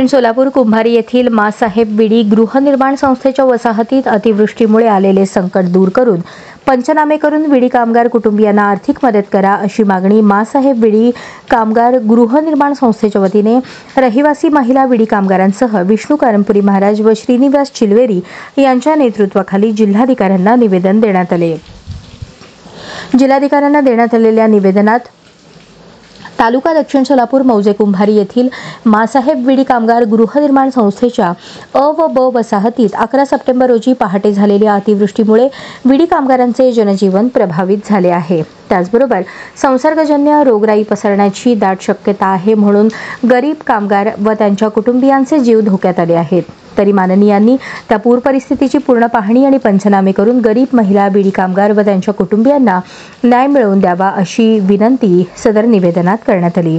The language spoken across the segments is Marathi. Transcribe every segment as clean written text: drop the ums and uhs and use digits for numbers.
सोलापूर कुंभारी येथील मासाहेब विडी गृहनिर्माण संस्थेच्या वसाहतीत अतिवृष्टीमुळे आलेले संकट दूर करून पंचनामे करून विडी कामगार कुटुंबियांना आर्थिक मदत करा अशी मागणी मासाहेब विडी कामगार गृहनिर्माण संस्थेच्या वतीने रहिवासी महिला विडी कामगारांसह विष्णू कारंपुरी महाराज व श्रीनिवास चिलवेरी यांच्या नेतृत्वाखाली जिल्हाधिकाऱ्यांना निवेदन देण्यात आले। जिल्हाधिकाऱ्यांना देण्यात आलेल्या निवेदनात तालुका दक्षिण सोलापूर मौजे कुंभारी येथील मासाहेब विडी कामगार गृहनिर्माण संस्थेच्या अ व ब वसाहतीत 11 सप्टेंबर रोजी पहाटे झालेल्या अतिवृष्टीमुळे विडी कामगारांचे जनजीवन प्रभावित झाले आहे। त्याचबरोबर संसर्गजन्य रोगराई पसरण्याची दाट शक्यता आहे, म्हणून गरीब कामगार व त्यांच्या कुटुंबियांचे जीव धोक्यात आले आहेत। तरी माननीयांनी त्या पूर परिस्थितीची पूर्ण पाहणी आणि पंचनामे करून गरीब महिला विडी कामगार व त्यांच्या कुटुंबियांना न्याय मिळवून द्यावा अशी विनंती सदर निवेदनात करण्यात आली।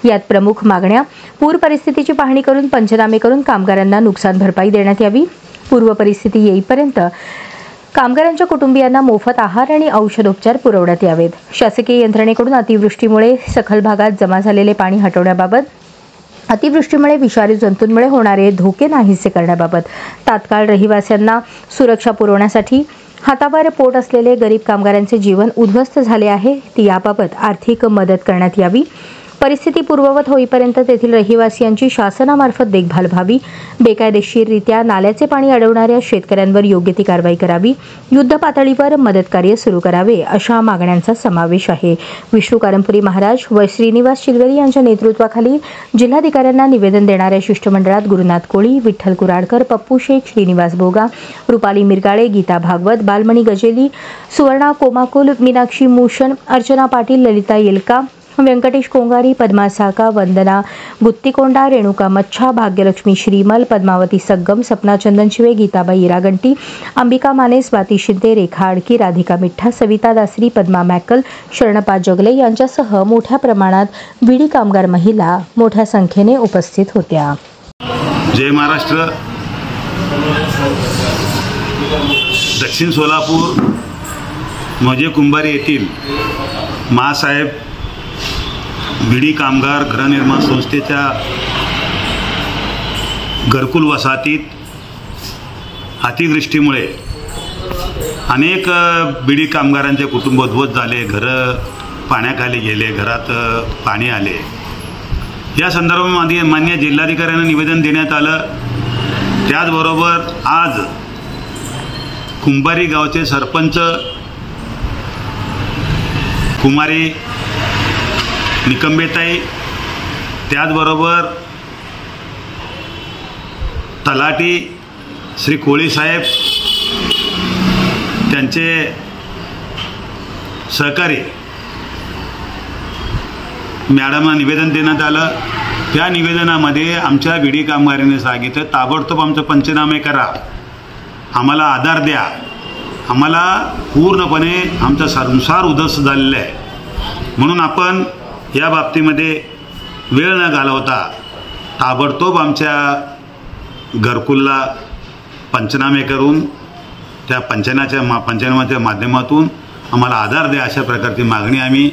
यात प्रमुख मागण्या: पूर परिस्थितीची पाहणी करून पंचनामे करून कामगारांना नुकसान भरपाई देण्यात यावी, पूर्व परिस्थिती येईपर्यंत कामगारांच्या कुटुंबियांना मोफत आहार आणि औषधोपचार पुरवण्यात यावेत, शासकीय यंत्रणेकडून अतिवृष्टीमुळे सखल भागात जमा झालेले पाणी हटवण्याबाबत, अतिवृष्टीमुळे विषारी जंतूंमुळे होणारे धोके नाहीसे करण्याबाबत, तात्काळ रहिवाशांना सुरक्षा पुरवण्यासाठी हातावर पोट असलेले गरीब कामगारांचे जीवन उद्ध्वस्त झाले आहे, ती याबाबत आर्थिक मदत करण्यात यावी, परिस्थिती पूर्ववत होईपर्यंत तेथील रहिवासियांची शासनामार्फत देखभाल व्हावी, बेकायदेशीररित्या नाल्याचे पाणी अडवणाऱ्या शेतकऱ्यांवर योग्य ती कारवाई करावी, युद्ध पातळीवर मदत कार्य सुरू करावे अशा मागण्यांचा समावेश आहे। विष्णू कारंपुरी महाराज व श्रीनिवास चिलवेरी यांच्या नेतृत्वाखाली जिल्हाधिकाऱ्यांना निवेदन देणाऱ्या शिष्टमंडळात गुरुनाथ कोळी, विठ्ठल कुराडकर, पप्पू शेख, श्रीनिवास बोगा, रुपाली मिरगाळे, गीता भागवत, बालमणी गजेली, सुवर्णा कोमाकुल, मीनाक्षी मूशन, अर्चना पाटील, ललिता येलका, व्यंकटेश कोंगारी, पद्मा साका, वंदना गुत्तीकोंडा, रेणुका मच्छा, भाग्यलक्ष्मी श्रीमल, पद्मावती सग्गम, सपना चंदनशिवे, गीताबाई इरागंटी, अंबिका माने, स्वाती शिंदे, रेखा आडकी, राधिका मिठ्ठा, सविता दासरी, पद्मा मॅकल, शरणपा जगले यांच्यासह मोठ्या प्रमाणात विडी कामगार महिला मोठ्या संख्येने उपस्थित होत्या। जय महाराष्ट्र। दक्षिण सोलापूर मौजे कुंभारी येथील मासाहेब विडी कामगार गृहनिर्माण संस्थेच्या घरकुल वसाहतीत अतिवृष्टीमुळे अनेक विडी कामगारांचे कुटुंब उद्ध्वस्त झाले, घरं पाण्याखाली गेले, घरात पाणी आले। या संदर्भामध्ये माननीय जिल्हाधिकाऱ्यांना निवेदन देण्यात आलं। त्याचबरोबर आज कुंभारी गावचे सरपंच कुमारी निकंबेताई, त्याचबरोबर तलाठी श्री कोळी साहेब, त्यांचे सहकारी मॅडमना निवेदन देण्यात आलं। त्या निवेदनामध्ये आमच्या विडी कामगारांनी सांगितलं, ताबडतोब आमचं पंचनामे करा, आम्हाला आधार द्या, आम्हाला पूर्णपणे आमचा संसार उद्ध्वस्त झालेला आहे, म्हणून आपण या बाबतीमध्ये वेळ न घालवता ताबडतोब आमच्या घरकुलला पंचनामे करून त्या पंचनाम्याच्या माध्यमातून आम्हाला आधार द्या, अशा प्रकारची मागणी आम्ही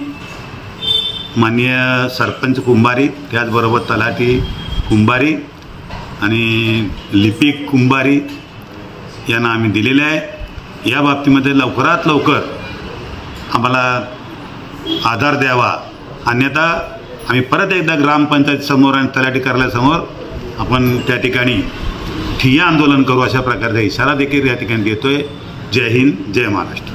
माननीय सरपंच कुंभारी, त्याचबरोबर तलाठी कुंभारी आणि लिपिक कुंभारी यांना आम्ही दिलेले आहे। या बाबतीमध्ये लवकरात लवकर आम्हाला आधार द्यावा, अन्यथा आम्ही परत एकदा ग्रामपंचायत समोर आणि तलाठी कार्यालयासमोर आपण त्या ठिकाणी ठिय्या आंदोलन करू, अशा प्रकारचा इशारा देखील या ठिकाणी देतोय। जय हिंद, जय महाराष्ट्र।